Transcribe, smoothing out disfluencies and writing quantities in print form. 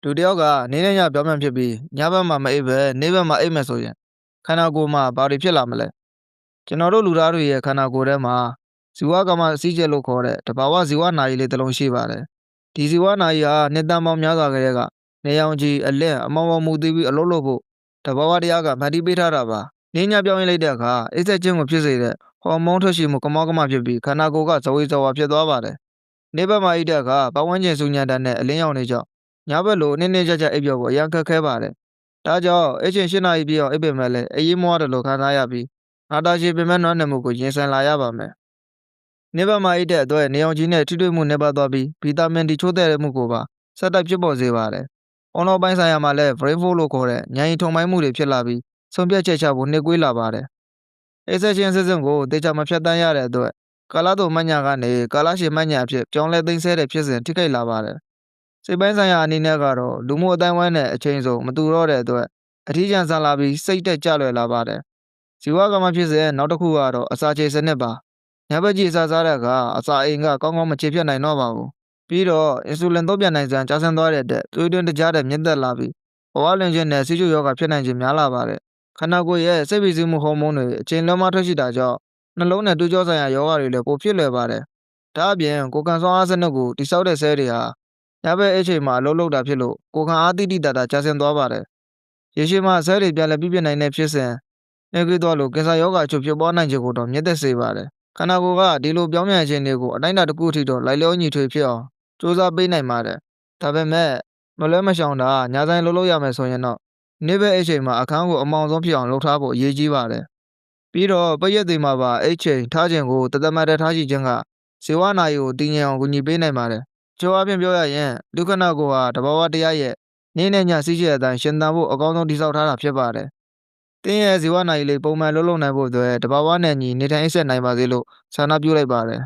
လူတစ်ယောက်ကနေနဲ့ညပြောင်းပြန်ဖြစ်ပြီးညဘက်မှာမအိပ်ပဲနေ့ဘက်မှာအိပ်မယ်ဆိုရင်ခန္ဓာကိုယ်မှာဘာတွေဖြစ်လာမလဲကျွန်တော်တို့လူသားတွေရဲ့ခန္ဓာကိုယ်ထဲမှာဇီဝကမ္မအစည်းအကျယ်လို့ခေါ်တဲ့တဘာဝဇီဝနာရီလေးတစ်လုံးရှိပါတယ်ဒီဇီဝနာရီဟာနှစ်တန်ပေါင်းများစွာကလေးကနေရောင်ခြည်အလင့်အမောင်မောင်မူတည်ပြီးအလုပ်လုပ်ဖို့တဘာဝတရားကမှတ်တည်ပေးထားတာပါနေညပြောင်းရင်လိုက်တဲ့အခါအိပ်ဆက်ခြင်းကိုဖြစ်စေတဲ့ဟော်မုန်းထွက်ရှိမှုကမောက်ကမဖြစ်ပြီးခန္ဓာကိုယ်ကဇဝေဇဝါဖြစ်သွားပါတယ်နေ့ဘက်မှာအိပ်တဲ့အခါပတ်ဝန်းကျင်ဆူညံတဲ့နဲ့အလင်းရောင်တွေကြောင့်ညဘက်လိုနင်းနေကြကြအိပ်ပျော်ဖို့အရန်ခက်ခဲပါတယ်ဒါကြောင့်အိပ်ချိန်8 နာရီပြည့်အောင်အိပ်ပင်မဲ့လည်းအေးမွားတယ်လို့ခံစားရပြီးနာတာရှည်ပင်မဲ့နွမ်းနယ်မှုကိုရင်ဆိုင်လာရပါမယ်နေ့ဘက်မှာအိပ်တဲ့အတွက်နေအောင်ကြီးနဲ့ထိတွေ့မှုနှက်ပါသွားပြီးဗီတာမင်ဒီချိုးတဲ့မှုကိုပါဆက်တိုက်ဖြစ်ပေါ်စေပါတယ်အွန်လိုင်းပိုင်းဆိုင်ရာမှာလည်း brain fog လို့ခေါ်တဲ့ဉာဏ်ရည်ထုံမိုင်းမှုတွေဖြစ်လာပြီးဆုံးဖြတ်ချက်ချဖို့နှိကွေးလာပါတယ်အိပ်ဆက်ခြင်းစစ်စစ်ကိုတေချာမဖြတ်တန်းရတဲ့အတွက်ကာလတုံမှတ်ညာကနေကာလရှည်မှတ်ညာအဖြစ်ပြောင်းလဲသိမ်းဆဲတဲ့ဖြစ်စဉ်ထိခိုက်လာပါတယ်စိတ်ပိုင်းဆိုင်ရာအနေနဲ့ကတော့လူမှုအတိုင်းဝိုင်းနဲ့အချိန်ဆုံးမတူတော့တဲ့အတွက်အထီးကျန်ဆန်လာပြီးစိတ်တက်ကြလွယ်လာပါတယ်ဇီဝကမ္မဖြစ်စဉ်နောက်တစ်ခုကတော့အစာချေစနစ်ပါညဘက်ကြီးအစာစားတဲ့အခါအစာအိမ်ကကောင်းကောင်းမချေဖြတ်နိုင်တော့ပါဘူးပြီးတော့အင်ဆူလင်သုံးပြန်နိုင်စွမ်းကျဆင်းသွားတဲ့အတွက်သွေးတွင်းတကြားတဲ့မြင့်တက်လာပြီးဘဝလင်ခြင်းနဲ့ဆီးချိုရောဂါဖြစ်နိုင်ခြင်းများလာပါတယ်ခန္ဓာကိုယ်ရဲ့စိတ်ဖိစီးမှုဟော်မုန်းတွေအချိန်လွန်မှထွက်ရှိတာကြောင့်နှလုံးနဲ့သွေးကြောဆိုင်ရာရောဂါတွေလည်းပိုဖြစ်လွယ်ပါတယ်ဒါအပြင်ကိုယ်ခံစွမ်းအားစနစ်ကိုတိစောက်တဲ့ဆဲတွေဟာညဘက်အိတ်ချိန်မှာအလုပ်လုပ်တာဖြစ်လို့ကိုယ်ခံအားတိတိတတ်တာကျဆင်းသွားပါတယ်ရေရှည်မှာဆဲတွေပြန်လည်ပြည့်ပြည့်နိုင်တဲ့ဖြစ်စဉ်နှဲကွေးသွားလို့ကင်ဆာရောဂါအချို့ဖြစ်ပွားနိုင်ခြင်းကိုတော့မြင့်တက်စေပါတယ်ခန္ဓာကိုယ်ကဒီလိုပြောင်းပြန်ခြင်းတွေကိုအတိုင်းအတာတစ်ခုအထိတော့လိုက်လျောညီထွေဖြစ်အောင်စူးစမ်းပေးနိုင်ပါတယ်ဒါပေမဲ့မလွဲမရှောင်တာညဆိုင်လုပ်ရမယ်ဆိုရင်တော့နေ့ဘက်အိတ်ချိန်မှာအခန်းကိုအမောင်ဆုံးဖြစ်အောင်လုပ်ထားဖို့အရေးကြီးပါတယ်ပြီးတော့ပရက်သေးမှာပါအိတ်ချိန်ထားခြင်းကိုတသက်မှတ်ထားရှိခြင်းကဇေဝနာရီကိုတည်ငြိမ်အောင်ကူညီပေးနိုင်ပါတယ်ကျော်အပြင်ပြောရရင်လူခနာကိုဟာတဘာဝတရားရဲ့နေ့နဲ့ညစည်းချက်အတိုင်းရှင်သန်ဖို့အကောင်းဆုံးတည်ဆောက်ထားတာဖြစ်ပါတယ်တင်းရဲ့ဇေဝနာရီလေးပုံမှန်လုံးလုံးနိုင်ဖို့အတွက်တဘာဝနဲ့ညီနေထိုင်အိပ်ဆက်နိုင်ပါစေလို့ဆန္ဒပြုလိုက်ပါတယ်